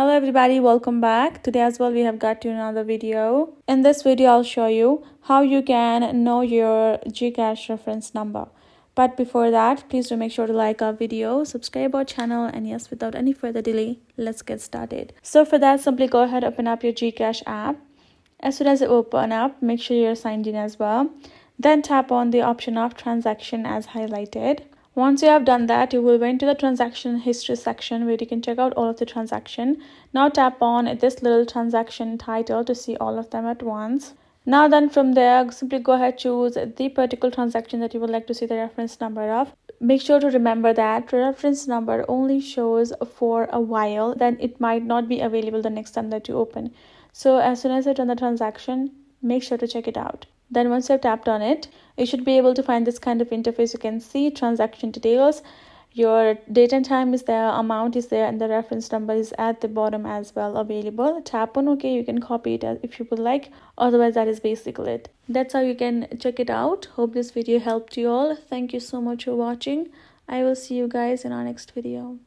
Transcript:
Hello everybody, welcome back. Today as well we have got to another video. In this video I'll show you how you can know your GCash reference number. But before that, please do make sure to like our video, subscribe our channel, and yes, without any further delay, let's get started. So for that, simply go ahead, open up your GCash app. As soon as you open up, make sure you're signed in as well. Then tap on the option of transaction as highlighted. Once you have done that, you will go into the transaction history section where you can check out all of the transaction. Now tap on this little transaction title to see all of them at once. Now then from there, simply go ahead, choose the particular transaction that you would like to see the reference number of. Make sure to remember that reference number only shows for a while, then it might not be available the next time that you open. So as soon as you run the transaction, make sure to check it out. Then once you have tapped on it, you should be able to find this kind of interface. You can see transaction details, your date and time is there, amount is there, and the reference number is at the bottom as well available. Tap on OK. You can copy it if you would like. Otherwise, that is basically it. That's how you can check it out. Hope this video helped you all. Thank you so much for watching. I will see you guys in our next video.